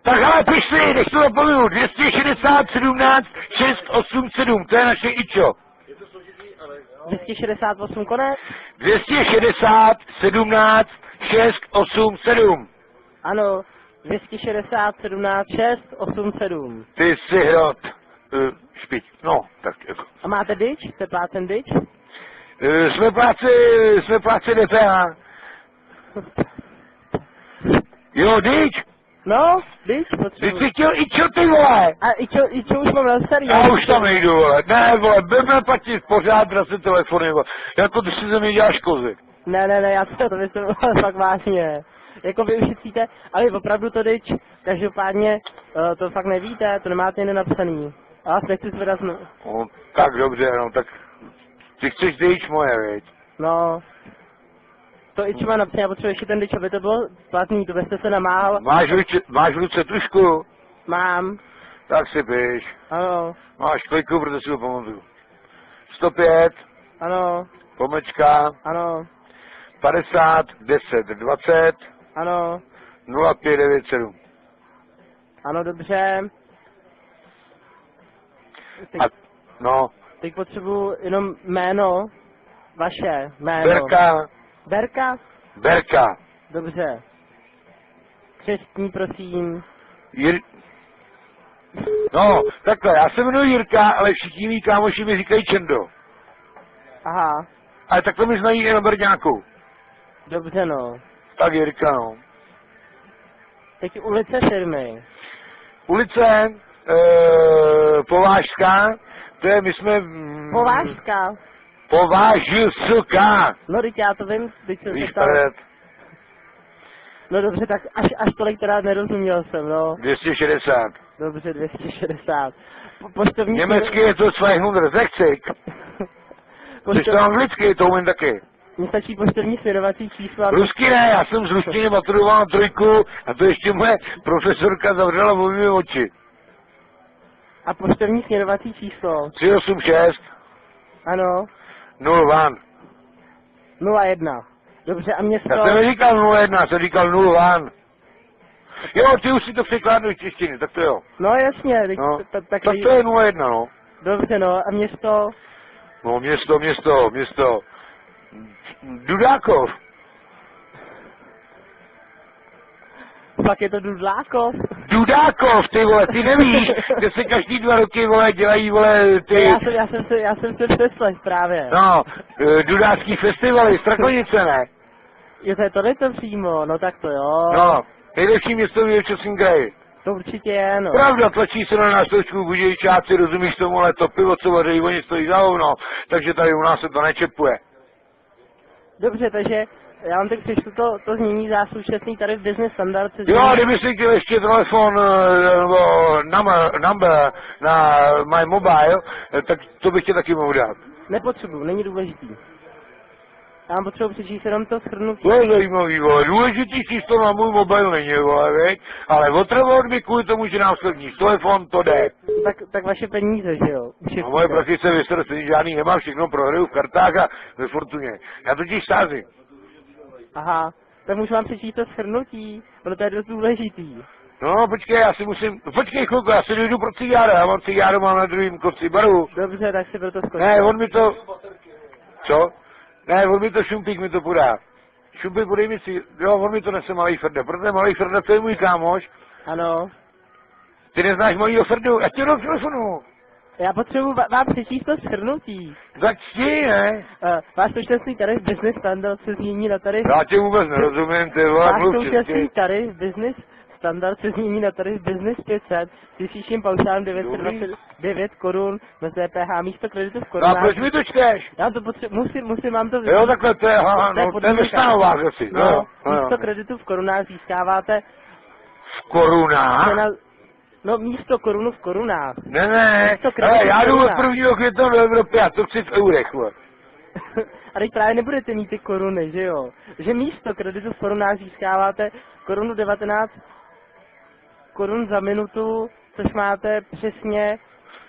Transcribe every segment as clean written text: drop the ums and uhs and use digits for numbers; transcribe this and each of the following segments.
Tak ale pišli, než to zapomenu, 260 17 687, to je naše ičo. 268 konec? 260 17 687. Ano, 260 17 687. Ty jsi hrot. Špiť, no, tak jako. A máte dyč? Jste plácen dyč? Jsme pláci DPH. Jo, dyč. No, dyč Ty potřebuji. jsi chtěl ičo, ty vole. A ičo už mám na starý. Já už tam nejdu, vole. Ne, vole, budeme platit pořád na se telefony, vole. Jako ty si ze mě děláš kozy. Ne, já to myslím fakt vážně. Jako vy ušetříte, ale opravdu to dyč, každopádně to fakt nevíte, to nemáte jen napsaný. A vás nechci zvedat No, tak dobře, no, tak ty chceš dyč moje, viď? No, to ič má napsaný, já potřebuji ještě ten dyč, aby to bylo platný, to byste se namáhal. Máš v ruce tušku? Mám, Tak si piš. ano, Máš kliku, protože si ho pamatuju. 105, ano, pomlčka, ano, 50, 10, 20, ano, 0597. ano, dobře. A, no, Teď potřebuji jenom jméno, vaše jméno. Berka, Berka? Berka, Dobře. Křestní, prosím. No, takhle, já se jmenuji Jirka, ale všichni mý kámoši mi říkají Čendo. Aha, Ale takhle mi znají i na Brňáku. dobře no. Tak Jirka, no. Teď ulice firmy. Ulice, Povážská, to je, my jsme... Povážka. Povážská. No, teď já to vím, teď jsem Víš, se ptal. před No dobře, tak až tolik teda nerozuměl jsem, no. 260. Dobře, 260. Poštovní... Německy je to 260. Což to anglicky, to umím taky. Mně stačí poštovní svěrovací číslo. Rusky ne, já jsem z ruštiny maturoval na 3 a to ještě moje profesorka zavřela v mými oči. A poštovní směrovací číslo. 386 Ano, 01. 01. Dobře, a město... Já jsem neříkal 01, jsem říkal 01. Jo, ty už si to překládneš z češtiny, tak to jo. No jasně, No, tak tak to je 01, no. Dobře, no, a město... No, město. Dudákov. Pak je to Dudlákov. Dudákov, ty vole, ty nevíš, že se každý 2 roky, vole, dělají, vole, ty... Já jsem se přeslech právě. No, dudácký festivaly, Strakonice, ne? Jo, to je to přímo, no tak to jo. No, nejlepší město v Jihočeském kraji. To určitě je, no. Pravda, tlačí se na nás trošku Budějčáci, rozumíš tomu, ale to pivo, co vaří, oni stojí za hovno, takže tady u nás se to nečepuje. Dobře, takže já vám teď přečtu to znění současný tarif Business Standard. Jo, kdyby si chtěl ještě telefon nebo number na my mobile, tak to bych tě taky mohl dát. Nepotřebuji, není důležitý. Já vám potřebuji přečíst jenom to shrnutí. To je zajímavý, vole. Důležitý číslo na můj mobil není, vole, veď? Ale otravovat mi kvůli tomu, že nám sklidníš telefon, to jde. Tak vaše peníze, že jo? A moje prachy se vystrčí, žádný nemám, všechno prohraju v kartách a ve fortuně. Já totiž sázím. Aha, tak můžu vám přečíst to shrnutí, protože to je dost důležitý. No, počkej, počkej chvilku, já si dojdu pro cigáro, já mám cigáro, mám na druhým kopci baru. Dobře, tak si proto skočím. Ne, on mi to... Co? Ne, on mi to Šumpík mi to podá. Šumpík, podej mi si... Jo, on mi to nese Malej Frda, protože Malej Frda, to je můj kámoš. Ano. Ty neznáš mojího Frdu, já tě do telefonu. Já potřebuji vám přečíst to shrnutí. Tak čti, ne? Váš současný tarif Business Standard se změní na tarif... Já tě vůbec nerozumím, ty vole, Váš mluv současný česky. tarif Business Standard se změní na tarif Business 500 s vyšším paušálem 929 korun bez DPH místo kreditu v No a korunách. proč mi to čteš? Já to musím vám to Jo, takhle, to je, aha, no, to je ve stanovách asi. No, místo kreditu v korunách získáváte... V korunách? No, místo korunu v korunách. Ne, ale já jdu od 1. května do Evropy a to chci v eurech, vole. A teď právě nebudete mít ty koruny, že jo? Že místo kreditu v korunách získáváte korunu 19 korun za minutu, což máte přesně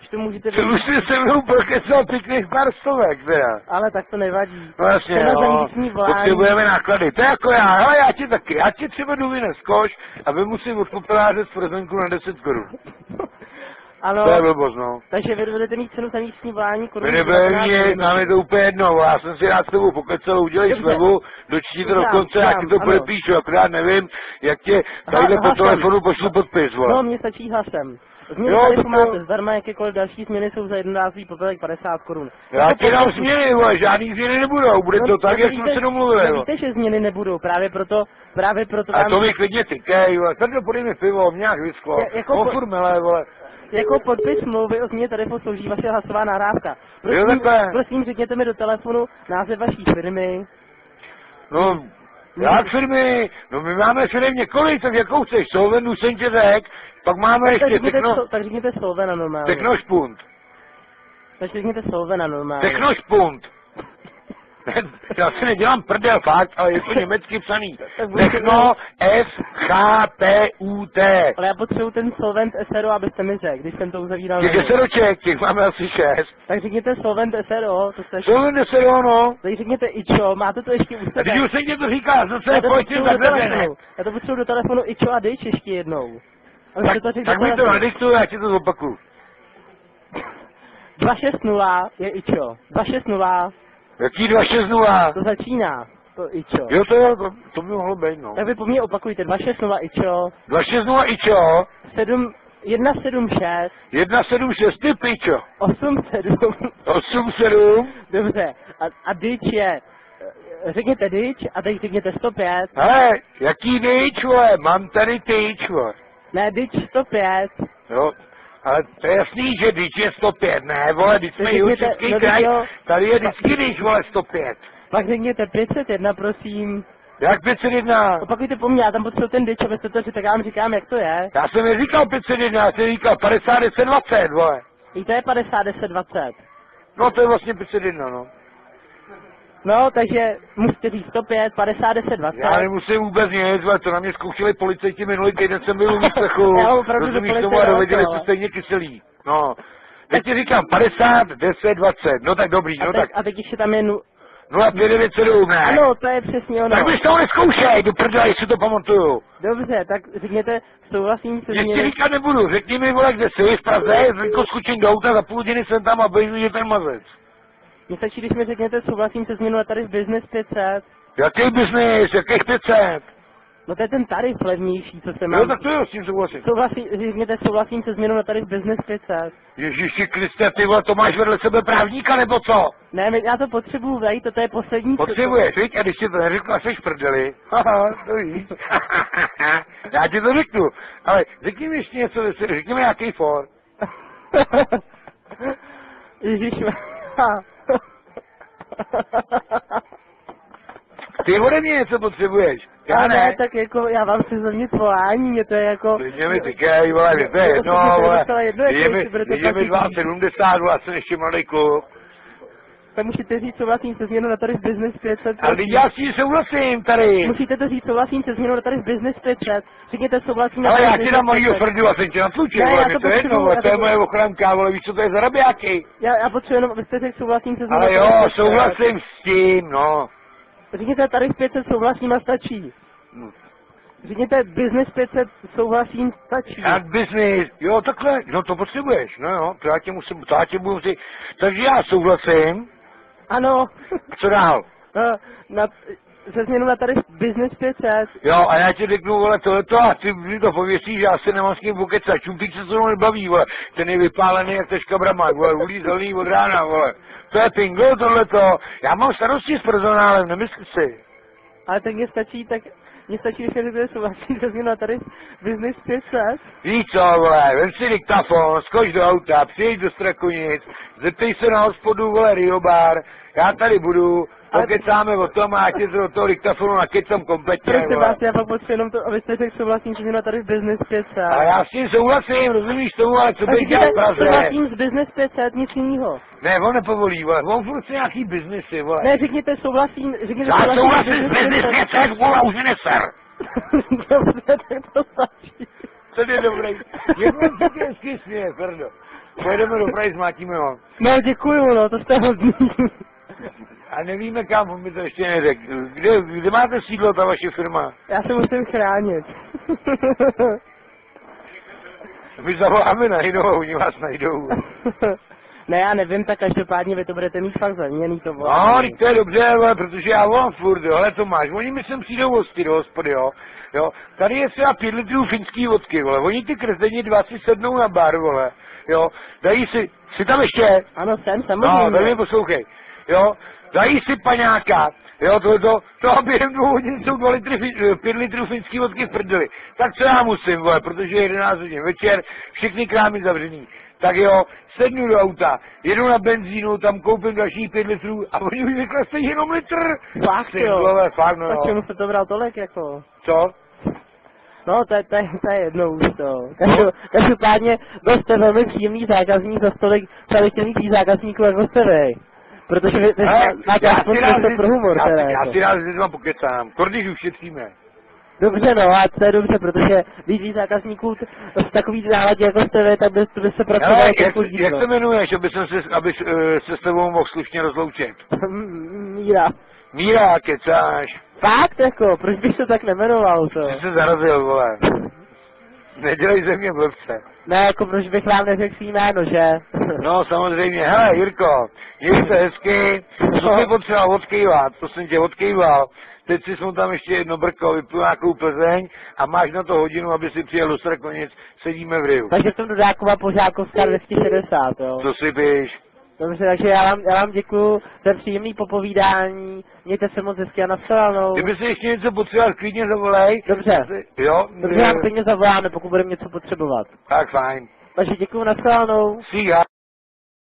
už to můžete Co už si se mnou prokecal pěkných pár stovek, teda. Ale tak to nevadí. No jasně, Cena za no, místní volání. potřebujeme náklady. To je jako já, hele, já ti taky. Já ti třeba dovines koš a vymusím od popeláře z prezenku na 10 korun. Ano, To je blbost, no. takže vy budete mít cenu za místní volání korun. My nebudeme mít, nám je to úplně jedno, já jsem si rád s tebou pokecal, udělej Dobře. slevu, dočti to do Udělám, konce, já ti to udělám, ano. podepíšu, akorát nevím, jak tě tadyhle po Hlasem. telefonu pošlu podpis, No, vole. mně stačí hlasem. Změny Jo, tarifu to- máte zdarma, jakékoliv další změny jsou za jednorázový poplatek 50 korun. Já ti dám změny, vole, žádný změny nebudou, bude to tak, jak jsme se domluvili, vole. Víte, že změny nebudou, právě proto A vám, to mi klidně tykej, vole, tady podej mi pivo, nějak vysklo, Jako on po- furt melé, vole. jako podpis smlouvy o změně tarifu slouží vaše hlasová nahrávka. Jo, takhle. Prosím, řekněte mi do telefonu název vaší firmy. No, jak firmy, no my máme firmy několik, tak jakou chceš, Solvendu jsem ti řek, pak máme ještě Tak řekněte Solvena normálně. Technošpunt, Tak řekněte Solvena normálně. Technošpunt. Já si nedělám prdel, fakt, ale je to německy psaný. Tak budete- Techno, S-H-T-U-T. Ale já potřebuji ten Solvent SRO, abyste mi řekl, když jsem to uzavíral. Těch deseroček, těch máme asi 6. Tak řekněte Solvent SRO, to jste... Solvent desero, no. Tak řekněte Ičo, máte to ještě u A sebe. když už se tě to říká, zase Já to pojď potřebuji za do tebe, ne? telefonu. Já to potřebuji do telefonu Ičo a Dejč ještě jednou. Tak, tak mi to nadiktuju, já ti to zopakuju. 260 je Ičo. 260, Jaký 260? to začíná, to Ičo. Jo, to je, to by mohlo být, no. Tak vy po mně opakujte, 260 Ičo, 260 ičo, 176, 176 ty pičo, 87, 87, dobře, a Dejč je, řekněte Dejč a teď řekněte 105, hele, jaký dejč, vole, mám tady tyč, vole. ne Dejč 105, Jo, ale to je jasný, že dejč je 105, ne, vole, když jsme Řekněte, Jihočeský no, kraj, jo. tady je vždycky dejč, vole, 105. pak řekněte 501, prosím. Jak 501? Opakujte po mně, já tam potřebuji ten Dejč, abyste to, že tak já vám říkám, jak to je. Já jsem neříkal 501, já jsem říkal 50, 10, 20, vole. I to je 50, 10, 20. No to je vlastně 501, no. No, takže musíte říct 105, 50, 10, 20. Já nemusím vůbec nic, ale to na mě zkoušeli policajti minulý týden, jsem byl u výslechu, Já opravdu rozumíš do tomu policie a dověděli dal, se ale. stejně kyselý. No, teď ti říkám 50, 10, 20, no tak dobrý, no tak A teď ještě tam je 0597, ne? Ano, to je přesně ono. Tak bys toho neskoušej, do prdele, jestli to pamatuju. Dobře, tak řekněte, souhlasím se Ještě změnou. říkat nebudu, řekni mi, vole, kde jsi, v Praze, jako skočím do auta, za půl hodiny jsem tam a bejdu, že ten mazec. Mně stačí, když mi řekněte, souhlasím se změnou na tarif Business 500. Jaký biznis, jakých 500? No to je ten tarif levnější, co se Jo, má. tak to jo, s tím souhlasím. Řekněte, souhlasím se změnou na tarif Business 500. Ježíši Kriste, ty vole, to máš vedle sebe právníka, nebo co? Ne, já to potřebuju vejít, to je poslední. Potřebuješ, viď? A když ti to neřeknu, a jsi v prdeli. Haha, to víš. Já ti to řeknu. Ale řekni mi ještě něco, řekni mi nějaký for. Ježišme. Ty ode mě něco potřebuješ. Já Já ne, ne. tak jako, já vám chci zlevnit volání, mě to je jako... Klidně mi tykej, vole, mě to je jedno, To je vole. docela jedno, jako jestli budete Je mi platit. 2,70, vole, jsem ještě mladý kluk. Tak musíte říct, souhlasím se změnou na tarif Business 500. Ale teď já s tím souhlasím tady. Musíte to říct, souhlasím se změnou na tarif Business 500. Řekněte souhlasím na Ale tarif já ti Business dám malýho 500. frdu a jsem tě natlučil, Ne, vole, já mě to to je jedno, potřebuju, vole, já to je to- moje ochranka, vole, víš, co to je za rabiáky? Já potřebuji jenom, abyste řekl souhlasím se změnou Ale na tarif jo, 500. souhlasím s tím, no. Řekněte tarif 500 souhlasím a stačí. Řekněte Business 500 souhlasím stačí. Jak business, jo, takhle, no to potřebuješ, no jo, to já tě budu si, takže já souhlasím, Ano. co dál? Se změnou na tarif Business 500. Jo, a já ti řeknu, vole, tohleto, a ty mi to pověsíš, že já se nemám s kým pokecat, čumpík se s mnou nebaví, vole, ten je vypálený jak teška bramák, vole, ulízelný od rána, vole, to je pingo, tohleto, já mám starosti s personálem, nemysli si. Ale tak mně stačí, když mi řeknete souhlasím se změnou na tarif Business 500. Víš co, vole, vem si diktafon, skoč do auta, přijeď do Strakonic, zeptej se na hospodu, vole, Rio Bar, já tady budu, pokecáme o tom a já ti do toho diktafonu nakecám kompletně, Prosím vole. vás, já pak potřebuji jenom to, abyste řekl souhlasím se změnou na tarif Business 500. A já s tím souhlasím, rozumíš tomu, ale co Tak bych dělal v Praze? souhlasím s Business 500, nic jiného. Ne, on nepovolí, vole, on furt chce nějaký biznesy, vole. Ne, řekněte souhlasím, Já souhlasím s biznesem, vole, už mě neser. Dobře, tak to stačí. To je dobrý. Jak on taky hezky směje, Ferdo. Pojedeme do Prahy, zmátíme ho. No děkuju, no, to jste hodný. A nevíme kam, on mi to ještě neřekl. Kde máte sídlo, ta vaše firma? Já se musím chránit. My zavoláme na jinou, oni vás najdou. Ne, já nevím, tak každopádně vy to budete mít fakt zaměněný to No, volání. to je dobře, ale protože já volám furt, jo, ale to máš. Oni mi sem přijdou hosty do hospody, jo. Tady je třeba 5 litrů finský vodky, vole. Oni ty krzeni 2 si sednou na bar, vole. Jo, dají si tam ještě. Ano, jsem No, samozřejmě. tak mě poslouchej. Jo, dají si paňáka. Jo, to a během 2 hodin jsou 5 litrů finský vodky v prdeli. Tak co já musím, vole, protože je 11 hodin večer, všechny krámy zavřený. Tak jo, sednu do auta, jedu na benzínu, tam koupím další 5 litrů a oni mi vyklesejí jenom litr. Fakt jo. Vole, fakt, no. A čemu jste to bral tolik, jako? Co? No, to je jedno už to. Každopádně byl jste velmi příjemný zákazník za stolik tradičních zákazníků, jako jste vy. Protože vy máte aspoň něco pro humor, teda. Já jako. si rád s lidma pokecám, když ušetříme. Dobře, no, a to je dobře, protože víc zákazníků v takový náladě, jako jste vy, tak by se pracovali trochu díl. Jak se jmenuješ, aby se s tebou mohl slušně rozloučit? Míra. Míra, kecáš. Fakt, jako, proč bych se tak nemenoval, to? Jsi se zarazil, vole. Nedělej ze mě blbce. Ne, jako, proč bych vám neřekl svý jméno, že? No, samozřejmě. Hele, Jirko, měj se hezky. Co jsi potřeboval odkývat? To jsem tě odkýval. Teď si jsme tam ještě jedno brko, vypil nějakou Plzeň a máš na to hodinu, aby si přijel do Strakonic, sedíme v Riu. Takže jsem do Dákova Požákovská 260, jo? Co si píš? Dobře, takže já vám děkuju za příjemný popovídání, mějte se moc hezky a nashledanou. Kdyby si ještě něco potřeboval, klidně zavolej. Dobře. Jo? Dobře, vám klidně zavoláme, pokud budeme něco potřebovat. Tak fajn. Takže děkuju, nashledanou. See ya.